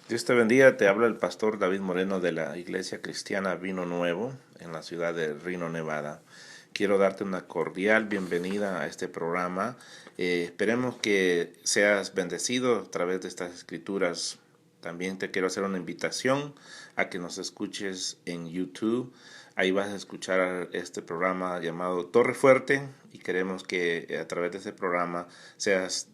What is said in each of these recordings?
Dios te bendiga, te habla el pastor David Moreno de la Iglesia Cristiana Vino Nuevo en la ciudad de Reno, Nevada. Quiero darte una cordial bienvenida a este programa. Esperemos que seas bendecido a través de estas escrituras. También te quiero hacer una invitación a que nos escuches en YouTube. Ahí vas a escuchar este programa llamado Torre Fuerte y queremos que a través de este programa seas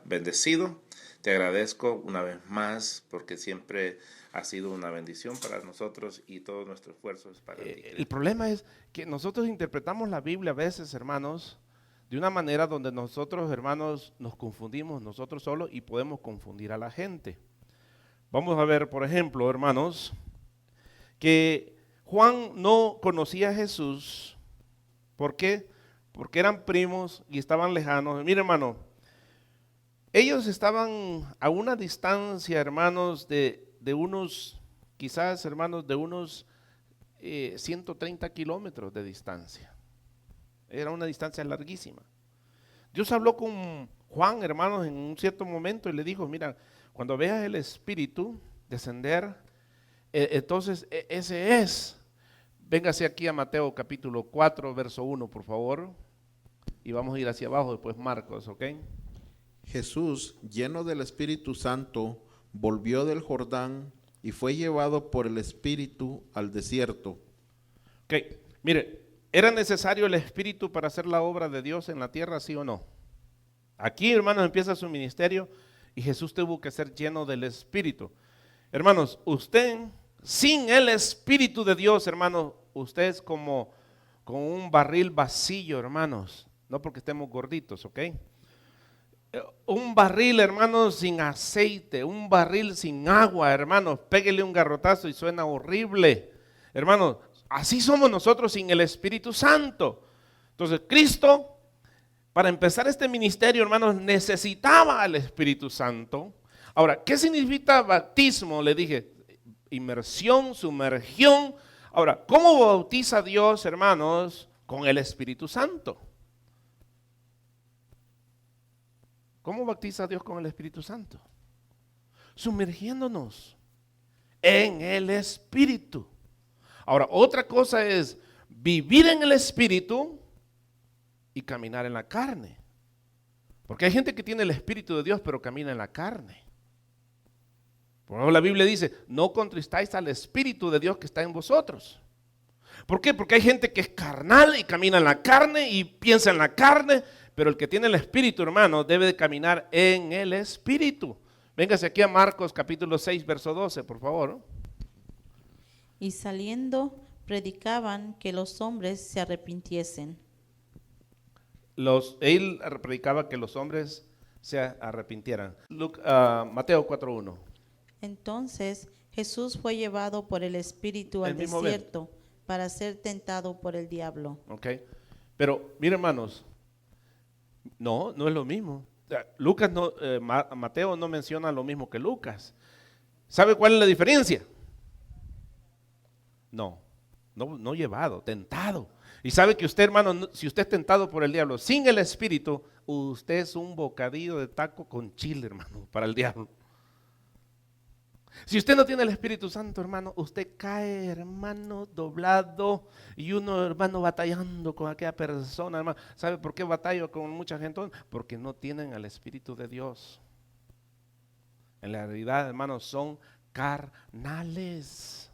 bendecido. Te agradezco una vez más porque siempre ha sido una bendición para nosotros y todo nuestro esfuerzo es para ti. El problema es que nosotros interpretamos la Biblia a veces, hermanos, de una manera donde nosotros, hermanos, nos confundimos nosotros solos y podemos confundir a la gente. Vamos a ver, por ejemplo, hermanos, que Juan no conocía a Jesús. ¿Por qué? Porque eran primos y estaban lejanos. Mire, hermano, ellos estaban a una distancia, hermanos, de unos, quizás, hermanos, de unos 130 kilómetros de distancia. Era una distancia larguísima. Dios habló con Juan, hermanos, en un cierto momento y le dijo, mira, cuando veas el Espíritu descender, entonces ese es. Véngase aquí a Mateo capítulo 4, verso 1, por favor. Y vamos a ir hacia abajo, después Marcos, ¿ok? Jesús, lleno del Espíritu Santo, volvió del Jordán y fue llevado por el Espíritu al desierto. Ok, mire, ¿era necesario el Espíritu para hacer la obra de Dios en la tierra, sí o no? Aquí, hermanos, empieza su ministerio y Jesús tuvo que ser lleno del Espíritu. Hermanos, usted, sin el Espíritu de Dios, hermanos, usted es como un barril vacío, hermanos. No porque estemos gorditos, ¿ok? Un barril, hermanos, sin aceite, un barril sin agua, hermanos, péguele un garrotazo y suena horrible. Hermanos, así somos nosotros sin el Espíritu Santo. Entonces, Cristo, para empezar este ministerio, hermanos, necesitaba al Espíritu Santo. Ahora, ¿qué significa bautismo? Le dije, inmersión, sumergión. Ahora, ¿cómo bautiza Dios, hermanos? Con el Espíritu Santo. ¿Cómo bautiza Dios con el Espíritu Santo? Sumergiéndonos en el Espíritu. Ahora, otra cosa es vivir en el Espíritu y caminar en la carne. Porque hay gente que tiene el Espíritu de Dios, pero camina en la carne. Por ejemplo, la Biblia dice, no contristáis al Espíritu de Dios que está en vosotros. ¿Por qué? Porque hay gente que es carnal y camina en la carne y piensa en la carne, pero el que tiene el Espíritu, hermano, debe de caminar en el Espíritu. Véngase aquí a Marcos capítulo 6, verso 12, por favor. Y saliendo, predicaban que los hombres se arrepintiesen. Él predicaba que los hombres se arrepintieran. Mateo 4:1. Entonces Jesús fue llevado por el Espíritu al El mismo desierto para ser tentado por el diablo. Ok, pero mire, hermanos, no es lo mismo. Mateo no menciona lo mismo que Lucas. ¿Sabe cuál es la diferencia? No llevado, tentado. Y sabe que usted, hermano, si usted es tentado por el diablo sin el Espíritu, usted es un bocadillo de taco con chile, hermano, para el diablo. Si usted no tiene el Espíritu Santo, hermano, usted cae, hermano, doblado y uno, hermano, batallando con aquella persona, hermano. ¿Sabe por qué batallo con mucha gente? Porque no tienen el Espíritu de Dios. En la realidad, hermanos, son carnales.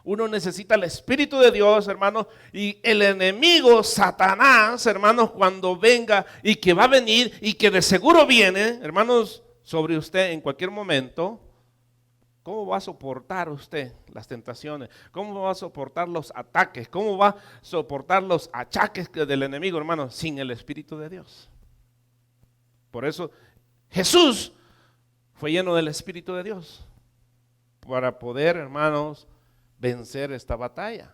Uno necesita el Espíritu de Dios, hermanos, y el enemigo, Satanás, hermanos, cuando venga y que va a venir y que de seguro viene, hermanos, sobre usted en cualquier momento, ¿cómo va a soportar usted las tentaciones? ¿Cómo va a soportar los ataques? ¿Cómo va a soportar los achaques del enemigo, hermanos, sin el Espíritu de Dios? Por eso Jesús fue lleno del Espíritu de Dios para poder, hermanos, vencer esta batalla.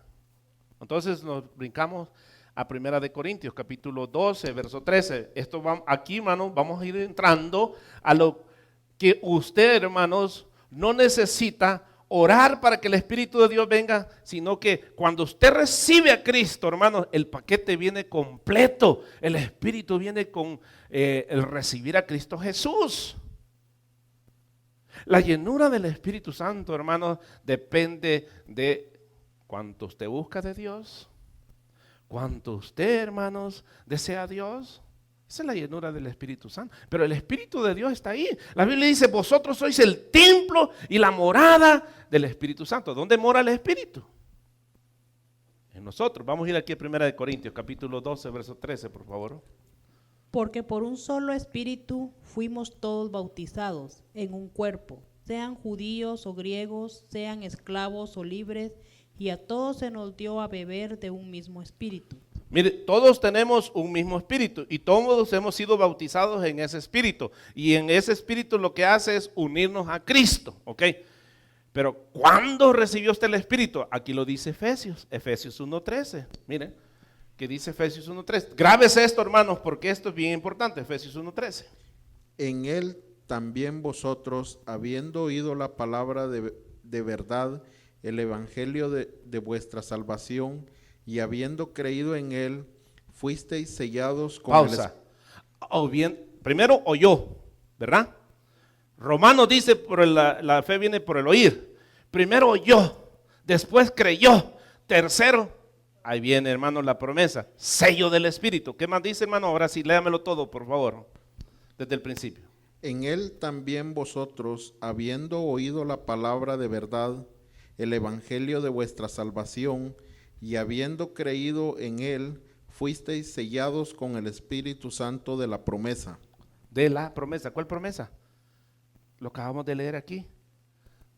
Entonces nos brincamos a 1 Corintios capítulo 12, verso 13. Aquí, hermanos, vamos a ir entrando a lo que usted, hermanos, no necesita orar para que el Espíritu de Dios venga, sino que cuando usted recibe a Cristo, hermanos, el paquete viene completo. El Espíritu viene con el recibir a Cristo Jesús. La llenura del Espíritu Santo, hermanos, depende de cuánto usted busca de Dios, cuánto usted, hermanos, desea a Dios. Esa es la llenura del Espíritu Santo. Pero el Espíritu de Dios está ahí. La Biblia dice, vosotros sois el templo y la morada del Espíritu Santo. ¿Dónde mora el Espíritu? En nosotros. Vamos a ir aquí a 1 Corintios, capítulo 12, verso 13, por favor. Porque por un solo espíritu fuimos todos bautizados en un cuerpo, sean judíos o griegos, sean esclavos o libres, y a todos se nos dio a beber de un mismo espíritu. Mire, todos tenemos un mismo espíritu y todos hemos sido bautizados en ese espíritu. Y en ese espíritu lo que hace es unirnos a Cristo, ¿ok? Pero ¿cuándo recibió usted el espíritu? Aquí lo dice Efesios 1:13. Miren, que dice Efesios 1:13. Grábese esto, hermanos, porque esto es bien importante, Efesios 1:13. En él también vosotros, habiendo oído la palabra de verdad, el evangelio de vuestra salvación, y habiendo creído en él, fuisteis sellados con Pausa. O bien, primero oyó, ¿verdad? Romanos dice, la fe viene por el oír. Primero oyó, después creyó. Tercero, ahí viene, hermano, la promesa, sello del Espíritu. ¿Qué más dice, hermano? Ahora sí, léamelo todo, por favor, desde el principio. En él también vosotros, habiendo oído la palabra de verdad, el evangelio de vuestra salvación, y habiendo creído en él, fuisteis sellados con el Espíritu Santo de la promesa. De la promesa. ¿Cuál promesa? Lo acabamos de leer aquí.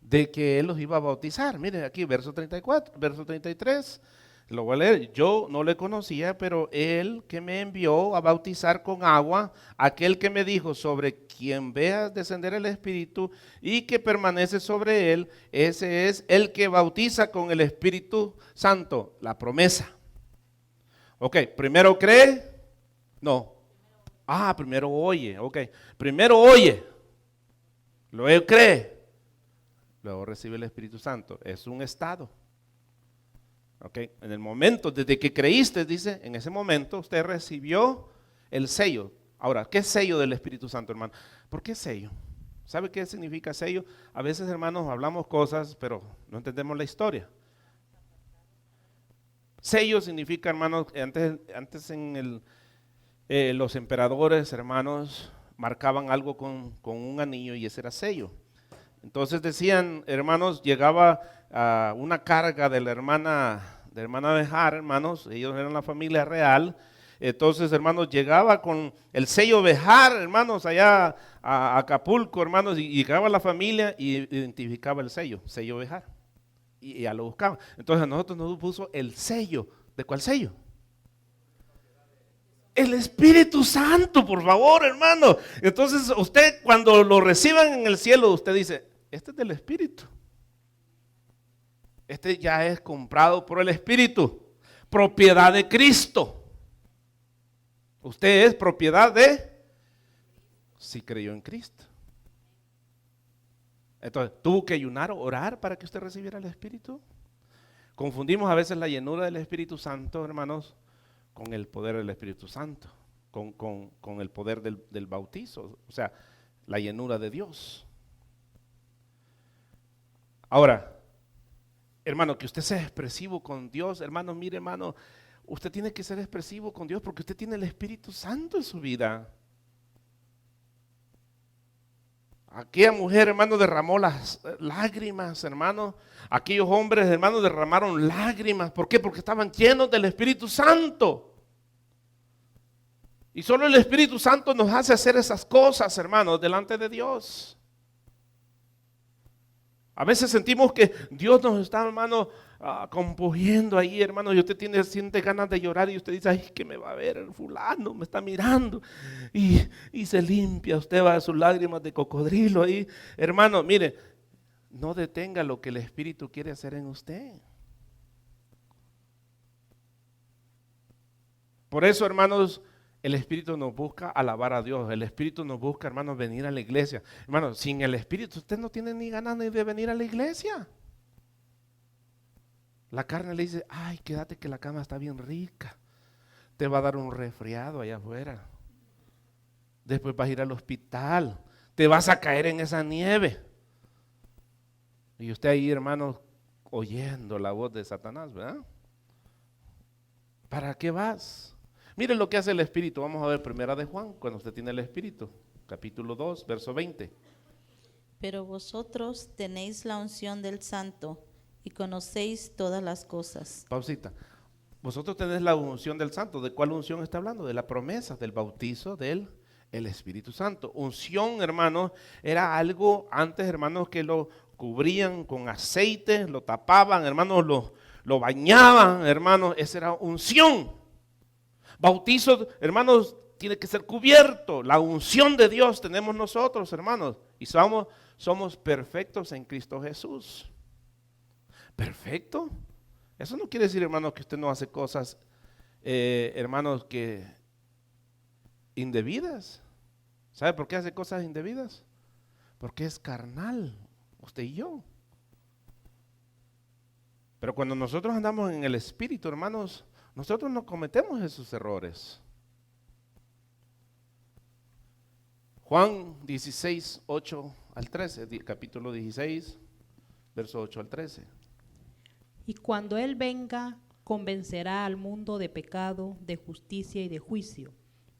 De que él los iba a bautizar. Miren aquí, verso 34, verso 33. Lo voy a leer. Yo no le conocía, pero él que me envió a bautizar con agua, aquel que me dijo, sobre quien veas descender el Espíritu y que permanece sobre él, ese es el que bautiza con el Espíritu Santo, la promesa. Ok, primero cree, no. Primero oye, ok. Primero oye, luego cree, luego recibe el Espíritu Santo. Es un estado. Okay. En el momento, desde que creíste, dice, en ese momento usted recibió el sello. Ahora, ¿qué es sello del Espíritu Santo, hermano? ¿Por qué sello? ¿Sabe qué significa sello? A veces, hermanos, hablamos cosas, pero no entendemos la historia. Sello significa, hermanos, antes en los emperadores, hermanos, marcaban algo con un anillo y ese era sello. Entonces decían, hermanos, llegaba a una carga de la hermana Bejar, hermanos, ellos eran la familia real. Entonces, hermanos, llegaba con el sello Bejar, hermanos, allá a Acapulco, hermanos, y llegaba la familia y identificaba el sello Bejar. Y ya lo buscaban. Entonces a nosotros nos puso el sello. ¿De cuál sello? El Espíritu Santo, por favor, hermano. Entonces usted cuando lo reciban en el cielo, usted dice, este es del Espíritu. Este ya es comprado por el Espíritu. Propiedad de Cristo. Usted es propiedad de, si creyó en Cristo. Entonces, ¿tuvo que ayunar o orar para que usted recibiera el Espíritu? Confundimos a veces la llenura del Espíritu Santo, hermanos, con el poder del Espíritu Santo, con el poder del bautizo, o sea, la llenura de Dios. Ahora, hermano, que usted sea expresivo con Dios, hermano, mire, hermano, usted tiene que ser expresivo con Dios porque usted tiene el Espíritu Santo en su vida. Aquella mujer, hermano, derramó las lágrimas, hermano. Aquellos hombres, hermano, derramaron lágrimas. ¿Por qué? Porque estaban llenos del Espíritu Santo. Y solo el Espíritu Santo nos hace hacer esas cosas, hermanos, delante de Dios. A veces sentimos que Dios nos está, hermano, compungiendo ahí, hermano, y usted siente ganas de llorar y usted dice, ay, que me va a ver el fulano, me está mirando, y se limpia, usted va a sus lágrimas de cocodrilo ahí. Hermano, mire, no detenga lo que el Espíritu quiere hacer en usted. Por eso, hermanos, el Espíritu nos busca alabar a Dios. El Espíritu nos busca, hermanos, venir a la iglesia. Hermanos, sin el Espíritu usted no tiene ni ganas ni de venir a la iglesia. La carne le dice, ay, quédate que la cama está bien rica. Te va a dar un resfriado allá afuera. Después vas a ir al hospital. Te vas a caer en esa nieve. Y usted ahí, hermanos, oyendo la voz de Satanás, ¿verdad? ¿Para qué vas? Miren lo que hace el Espíritu. Vamos a ver primera de Juan, cuando usted tiene el Espíritu, capítulo 2, verso 20. Pero vosotros tenéis la unción del Santo y conocéis todas las cosas. Pausita. Vosotros tenéis la unción del Santo. ¿De cuál unción está hablando? De la promesa, del bautizo del el Espíritu Santo. Unción, hermanos, era algo antes, hermanos, que lo cubrían con aceite, lo tapaban, hermanos, lo bañaban, hermanos. Esa era unción. Bautizo, hermanos, tiene que ser cubierto. La unción de Dios tenemos nosotros, hermanos. Y somos perfectos en Cristo Jesús. ¿Perfecto? Eso no quiere decir, hermanos, que usted no hace cosas, hermanos, que indebidas. ¿Sabe por qué hace cosas indebidas? Porque es carnal, usted y yo. Pero cuando nosotros andamos en el Espíritu, hermanos, nosotros no cometemos esos errores. Juan 16, 8 al 13, capítulo 16, verso 8 al 13. Y cuando Él venga, convencerá al mundo de pecado, de justicia y de juicio.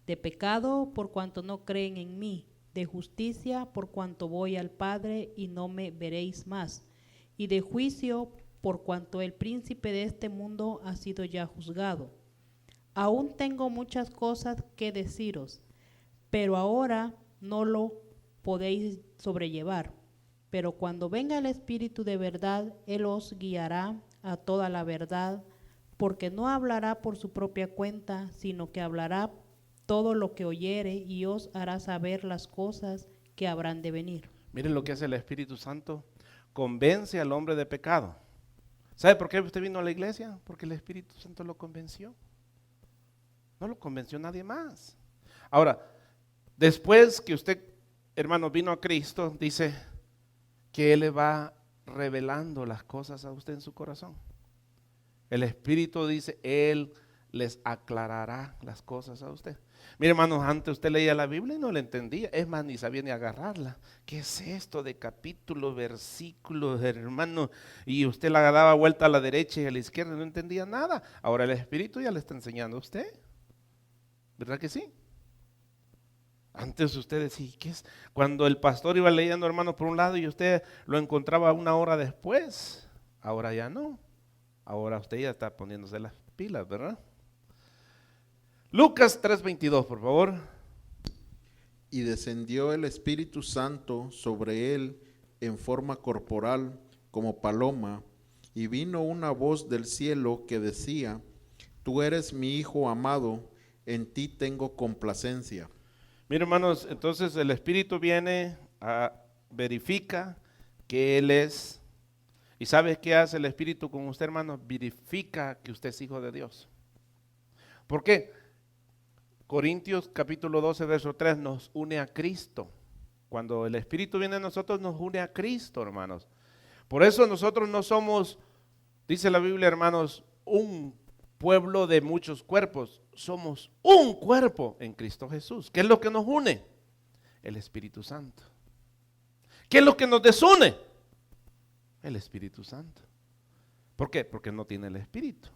De pecado por cuanto no creen en mí, de justicia por cuanto voy al Padre y no me veréis más, y de juicio por cuanto el príncipe de este mundo ha sido ya juzgado. Aún tengo muchas cosas que deciros, pero ahora no lo podéis sobrellevar. Pero cuando venga el Espíritu de verdad, Él os guiará a toda la verdad, porque no hablará por su propia cuenta, sino que hablará todo lo que oyere y os hará saber las cosas que habrán de venir. Miren lo que hace el Espíritu Santo. Convence al hombre de pecado. ¿Sabe por qué usted vino a la iglesia? Porque el Espíritu Santo lo convenció. No lo convenció nadie más. Ahora, después que usted, hermano, vino a Cristo, dice que Él le va revelando las cosas a usted en su corazón. El Espíritu dice, Él les aclarará las cosas a usted. Mire, hermanos, antes usted leía la Biblia y no la entendía, es más, ni sabía ni agarrarla. ¿Qué es esto de capítulos, versículos, hermano? Y usted la daba vuelta a la derecha y a la izquierda y no entendía nada. Ahora el Espíritu ya le está enseñando a usted. ¿Verdad que sí? Antes usted decía, ¿qué es? Cuando el pastor iba leyendo, hermano, por un lado y usted lo encontraba una hora después. Ahora ya no. Ahora usted ya está poniéndose las pilas, ¿verdad? Lucas 3:22, por favor. Y descendió el Espíritu Santo sobre él en forma corporal como paloma, y vino una voz del cielo que decía, tú eres mi Hijo amado, en ti tengo complacencia. Mira, hermanos, entonces el Espíritu viene, verifica que Él es. ¿Y sabe qué hace el Espíritu con usted, hermano? Verifica que usted es hijo de Dios. ¿Por qué? Corintios capítulo 12, verso 3 nos une a Cristo. Cuando el Espíritu viene a nosotros, nos une a Cristo, hermanos. Por eso nosotros no somos, dice la Biblia, hermanos, un pueblo de muchos cuerpos. Somos un cuerpo en Cristo Jesús. ¿Qué es lo que nos une? El Espíritu Santo. ¿Qué es lo que nos desune? El Espíritu Santo. ¿Por qué? Porque no tiene el Espíritu.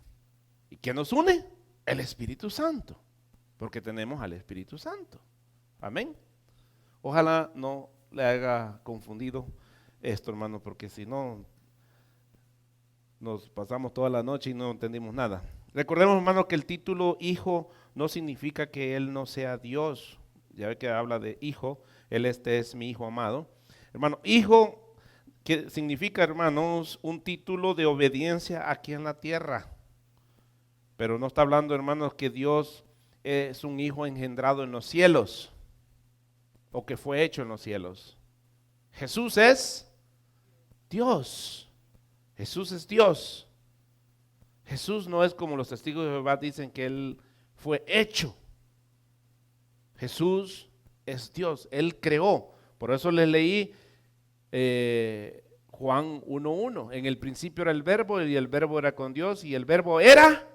¿Y qué nos une? El Espíritu Santo. Porque tenemos al Espíritu Santo. Amén. Ojalá no le haya confundido esto, hermano, porque si no, nos pasamos toda la noche y no entendimos nada. Recordemos, hermano, que el título hijo no significa que Él no sea Dios. Ya ve que habla de hijo. Él es mi hijo amado. Hermano, hijo, que significa, hermanos, un título de obediencia aquí en la tierra. Pero no está hablando, hermanos, que Dios es un hijo engendrado en los cielos o que fue hecho en los cielos. Jesús es Dios. Jesús es Dios. Jesús no es como los testigos de Jehová dicen que Él fue hecho. Jesús es Dios. Él creó. Por eso les leí Juan 1:1. En el principio era el verbo y el verbo era con Dios y el verbo era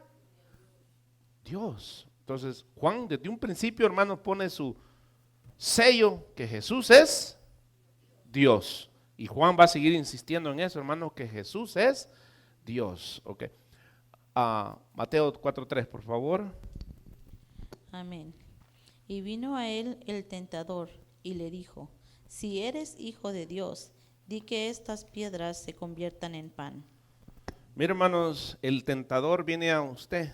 Dios. Entonces Juan desde un principio, hermano, pone su sello que Jesús es Dios. Y Juan va a seguir insistiendo en eso, hermanos, que Jesús es Dios. Ok. Mateo 4:3, por favor. Amén. Y vino a él el tentador y le dijo: si eres hijo de Dios, di que estas piedras se conviertan en pan. Mira, hermanos, el tentador viene a usted.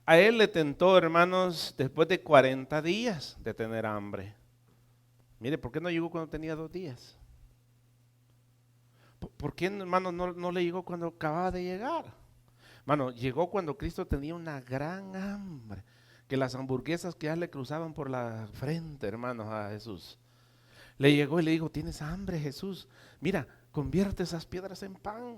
A él le tentó, hermanos, después de 40 días de tener hambre. Mire, ¿por qué no llegó cuando tenía 2 días? ¿Por qué, hermano, no le llegó cuando acababa de llegar? Hermano, llegó cuando Cristo tenía una gran hambre, que las hamburguesas que ya le cruzaban por la frente, hermanos, a Jesús. Le llegó y le dijo: ¿tienes hambre, Jesús? Mira, convierte esas piedras en pan.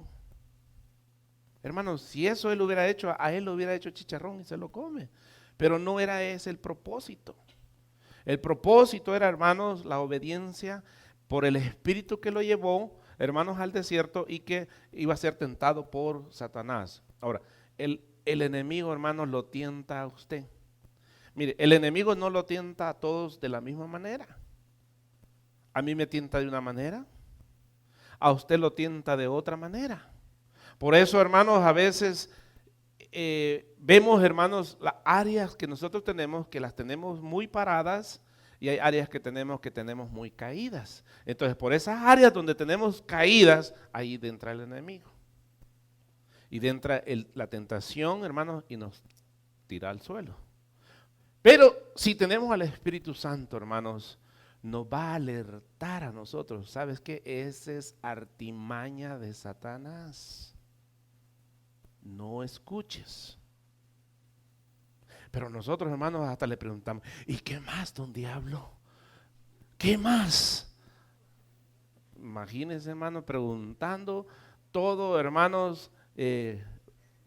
Hermanos, si eso él hubiera hecho, a él lo hubiera hecho chicharrón y se lo come. Pero no era ese el propósito. El propósito era, hermanos, la obediencia por el Espíritu que lo llevó, hermanos, al desierto, y que iba a ser tentado por Satanás. Ahora, el enemigo, hermanos, lo tienta a usted. Mire, el enemigo no lo tienta a todos de la misma manera. A mí me tienta de una manera, a usted lo tienta de otra manera. Por eso, hermanos, a veces vemos, hermanos, las áreas que nosotros tenemos, que las tenemos muy paradas, y hay áreas que tenemos muy caídas. Entonces, por esas áreas donde tenemos caídas, ahí entra el enemigo. Y entra la tentación, hermanos, y nos tira al suelo. Pero si tenemos al Espíritu Santo, hermanos, nos va a alertar a nosotros. ¿Sabes qué? Esa es artimaña de Satanás. No escuches. Pero nosotros, hermanos, hasta le preguntamos: ¿y qué más, don Diablo? ¿Qué más? Imagínense, hermanos, preguntando todo, hermanos, que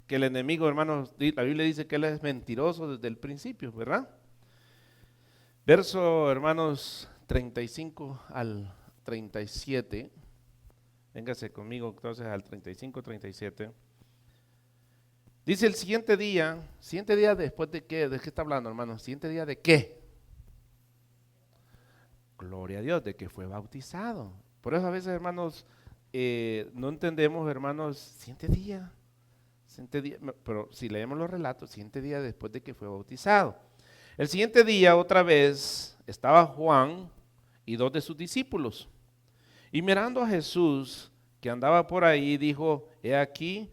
el enemigo, hermanos, la Biblia dice que él es mentiroso desde el principio, ¿verdad? Verso, hermanos, 35 al 37. Véngase conmigo entonces al 35, 37. Dice: el siguiente día después de qué, ¿de qué está hablando, hermanos? ¿Siguiente día de qué? Gloria a Dios, de que fue bautizado. Por eso a veces, hermanos, no entendemos, hermanos, siguiente día, pero si leemos los relatos, siguiente día después de que fue bautizado. El siguiente día, otra vez, estaba Juan y 2 de sus discípulos. Y mirando a Jesús, que andaba por ahí, dijo: he aquí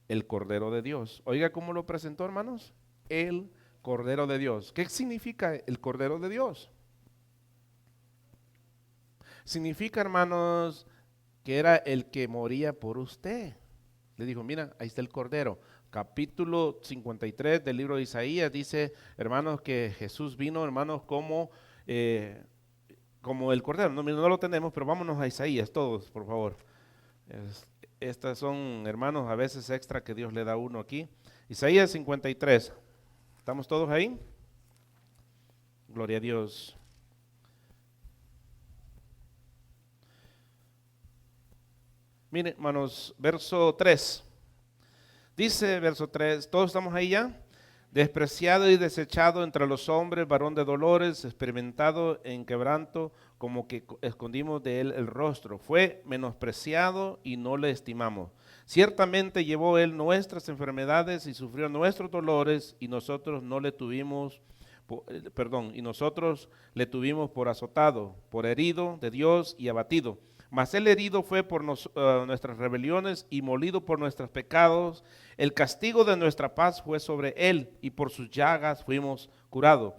el Cordero de Dios. Oiga cómo lo presentó, hermanos. El Cordero de Dios. ¿Qué significa el Cordero de Dios? Significa, hermanos, que era el que moría por usted. Le dijo: mira, ahí está el Cordero. Capítulo 53 del libro de Isaías dice, hermanos, que Jesús vino, hermanos, como el Cordero. No lo tenemos, pero vámonos a Isaías todos, por favor. Estas son, hermanos, a veces extra que Dios le da a uno aquí. Isaías 53. ¿Estamos todos ahí? Gloria a Dios. Miren, hermanos, verso 3. Dice, verso 3, ¿todos estamos ahí ya? Despreciado y desechado entre los hombres, varón de dolores, experimentado en quebranto, como que escondimos de él el rostro. Fue menospreciado y no le estimamos. Ciertamente llevó él nuestras enfermedades y sufrió nuestros dolores, y nosotros le tuvimos por azotado, por herido de Dios y abatido. Mas él herido fue por nuestras rebeliones y molido por nuestros pecados. El castigo de nuestra paz fue sobre él, y por sus llagas fuimos curados.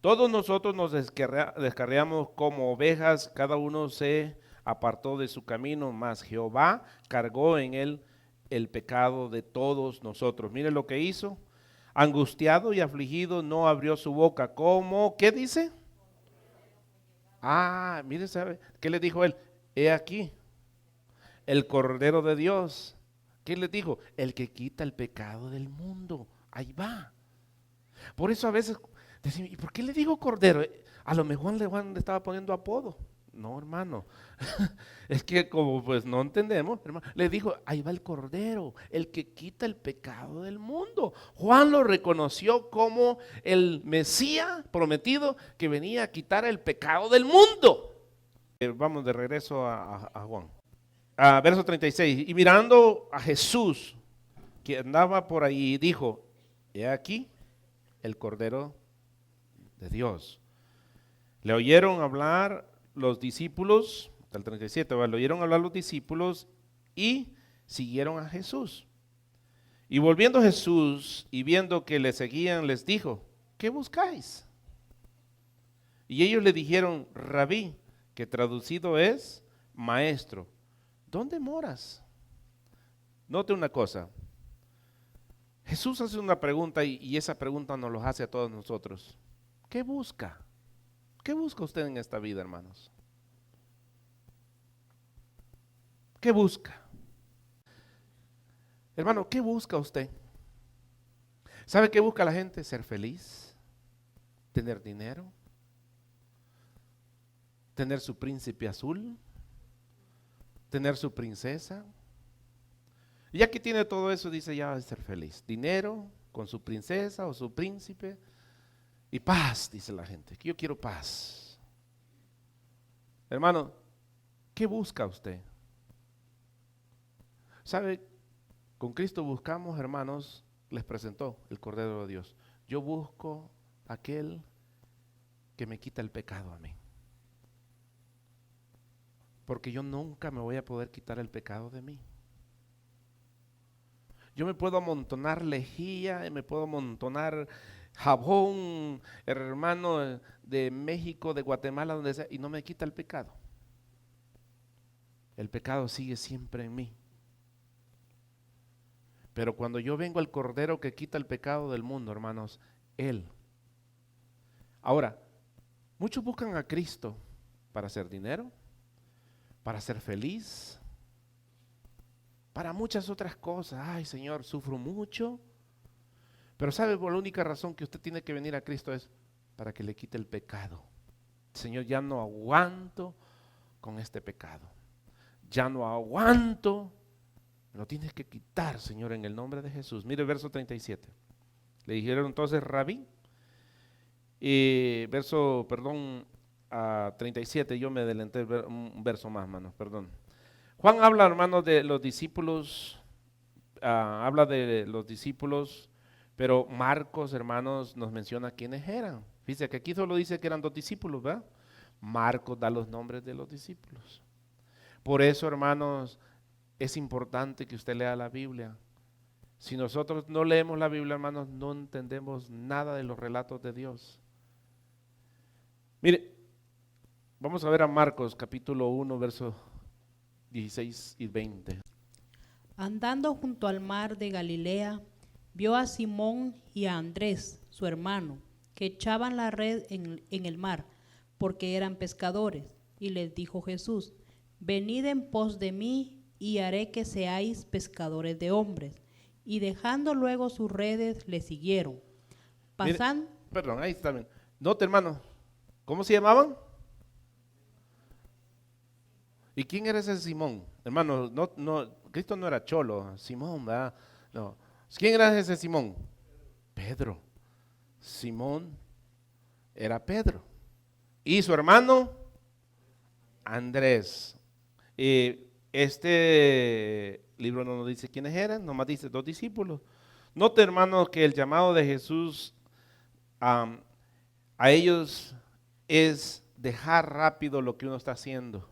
Todos nosotros nos descarriamos como ovejas, cada uno se apartó de su camino, mas Jehová cargó en él el pecado de todos nosotros. Mire lo que hizo. Angustiado y afligido, no abrió su boca. ¿Cómo? ¿Qué dice? Mire, ¿sabe qué le dijo él? He aquí, el Cordero de Dios. ¿Qué le dijo? El que quita el pecado del mundo. Ahí va. Por eso a veces decimos: ¿y por qué le digo Cordero? A lo mejor Juan le estaba poniendo apodo. No, hermano. Es que como pues no entendemos, hermano, le dijo: ahí va el Cordero, el que quita el pecado del mundo. Juan lo reconoció como el Mesías prometido que venía a quitar el pecado del mundo. Vamos de regreso a Juan. verso 36. Y mirando a Jesús, que andaba por ahí, dijo, he aquí el Cordero de Dios. Le oyeron hablar los discípulos, hasta el 37, le oyeron hablar los discípulos y siguieron a Jesús. Y volviendo Jesús y viendo que le seguían, les dijo, ¿qué buscáis? Y ellos le dijeron, Rabí, que traducido es maestro, ¿dónde moras? Note una cosa, Jesús hace una pregunta y esa pregunta nos lo hace a todos nosotros. ¿Qué busca? ¿Qué busca usted en esta vida, hermanos? ¿Qué busca? Hermano, ¿qué busca usted? ¿Sabe qué busca la gente? Ser feliz, tener dinero, tener su príncipe azul, tener su princesa. Y ya que tiene todo eso, dice, ya va a ser feliz. Dinero, con su princesa o su príncipe, y paz, dice la gente, que yo quiero paz. Hermano, ¿qué busca usted? ¿Sabe? Con Cristo buscamos, hermanos, les presentó el Cordero de Dios. Yo busco aquel que me quita el pecado a mí. Porque yo nunca me voy a poder quitar el pecado de mí. Yo me puedo amontonar lejía, me puedo amontonar jabón, hermano, de México, de Guatemala, donde sea, y no me quita el pecado. El pecado sigue siempre en mí. Pero cuando yo vengo al Cordero que quita el pecado del mundo, hermanos, Él. Ahora, muchos buscan a Cristo para hacer dinero, para ser feliz, para muchas otras cosas. Ay, Señor, sufro mucho. Pero ¿sabe? Por la única razón que usted tiene que venir a Cristo es para que le quite el pecado. Señor, ya no aguanto con este pecado. Ya no aguanto. Lo tienes que quitar, Señor, en el nombre de Jesús. Mire el verso 37. Le dijeron entonces, Rabí, verso, perdón, 37, yo me adelanté un verso más, hermanos, perdón. Juan habla, hermanos, de los discípulos, habla de los discípulos, pero Marcos, hermanos, nos menciona quiénes eran. Fíjense que aquí solo dice que eran 2 discípulos, ¿verdad? Marcos da los nombres de los discípulos. Por eso, hermanos, es importante que usted lea la Biblia. Si nosotros no leemos la Biblia, hermanos, no entendemos nada de los relatos de Dios. Mire, vamos a ver a Marcos capítulo 1, versos 16 y 20. Andando junto al mar de Galilea, vio a Simón y a Andrés, su hermano, que echaban la red en el mar, porque eran pescadores. Y les dijo Jesús, venid en pos de mí, y haré que seáis pescadores de hombres. Y dejando luego sus redes, le siguieron. Pasando. Perdón, ahí está bien. Note, hermano, ¿cómo se llamaban? ¿Y quién era ese Simón? Hermano, Cristo no era cholo, Simón, ¿verdad? No. ¿Quién era ese Simón? Pedro. Simón era Pedro. Y su hermano, Andrés. Este libro no nos dice quiénes eran, nomás dice 2 discípulos. Note, hermanos, que el llamado de Jesús a ellos es dejar rápido lo que uno está haciendo.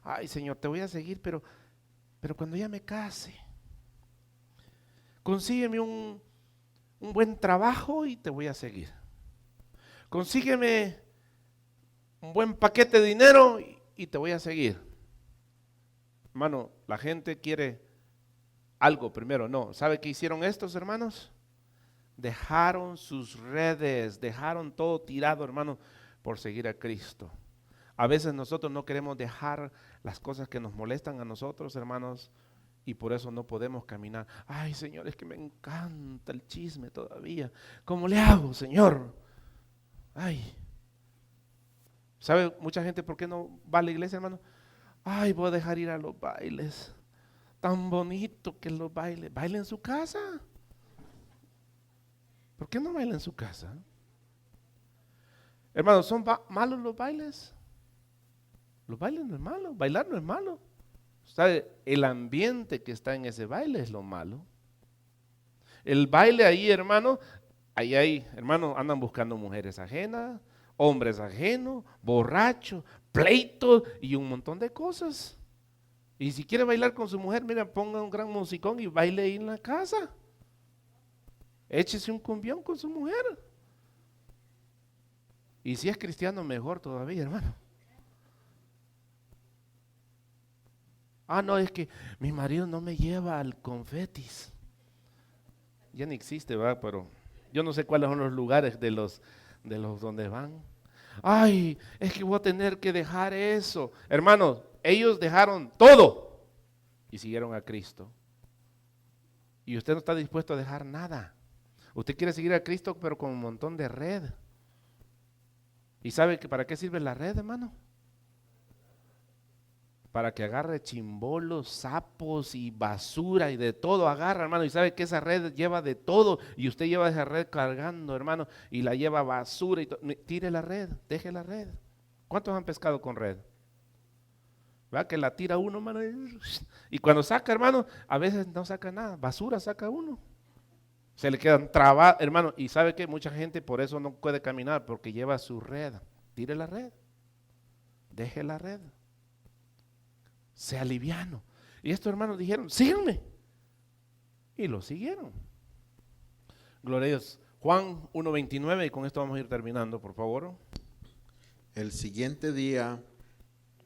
Ay, Señor, te voy a seguir, pero cuando ya me case, consígueme un buen trabajo y te voy a seguir. Consígueme un buen paquete de dinero y te voy a seguir. Hermano, la gente quiere algo primero. No, ¿sabe qué hicieron estos hermanos? Dejaron sus redes, dejaron todo tirado, hermano, por seguir a Cristo. A veces nosotros no queremos dejar las cosas que nos molestan a nosotros, hermanos, y por eso no podemos caminar. Ay, Señor, es que me encanta el chisme todavía. ¿Cómo le hago, Señor? Ay. ¿Sabe mucha gente por qué no va a la iglesia, hermano? Ay, voy a dejar ir a los bailes. Tan bonito que los bailes. Baila en su casa. ¿Por qué no baila en su casa? Hermanos, ¿son malos los bailes? Los bailes no es malo. Bailar no es malo. ¿Sabe? El ambiente que está en ese baile es lo malo. El baile ahí, hermano, ahí hay, hermano, andan buscando mujeres ajenas, hombres ajenos, borrachos, pleitos y un montón de cosas. Y si quiere bailar con su mujer, mira, ponga un gran musicón y baile ahí en la casa. Échese un cumbión con su mujer. Y si es cristiano, mejor todavía, hermano. Ah, no, es que mi marido no me lleva al confetis. Ya ni existe, ¿verdad? Pero yo no sé cuáles son los lugares de los donde van. Ay, es que voy a tener que dejar eso. Hermanos, ellos dejaron todo y siguieron a Cristo. Y usted no está dispuesto a dejar nada. Usted quiere seguir a Cristo, pero con un montón de red. ¿Y sabe que para qué sirve la red, hermano? Para que agarre chimbolos, sapos y basura y de todo agarra, hermano. Y sabe que esa red lleva de todo y usted lleva esa red cargando, hermano, y la lleva basura y tire la red, deje la red. ¿Cuántos han pescado con red? ¿Verdad que la tira uno, hermano? Y cuando saca, hermano, a veces no saca nada, basura saca uno. Se le quedan trabados, hermano. Y sabe que mucha gente por eso no puede caminar, porque lleva su red. Tire la red, deje la red. Sea liviano. Y estos hermanos dijeron, síganme. Y lo siguieron. Gloria a Dios. Juan 1:29, y con esto vamos a ir terminando, por favor. El siguiente día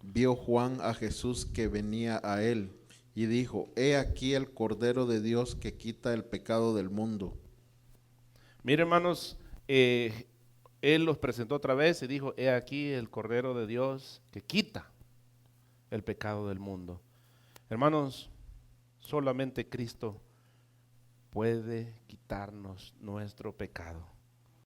vio Juan a Jesús que venía a él y dijo: He aquí el Cordero de Dios que quita el pecado del mundo. Mire, hermanos, él los presentó otra vez y dijo: he aquí el Cordero de Dios que quita el pecado del mundo. Hermanos, solamente Cristo puede quitarnos nuestro pecado.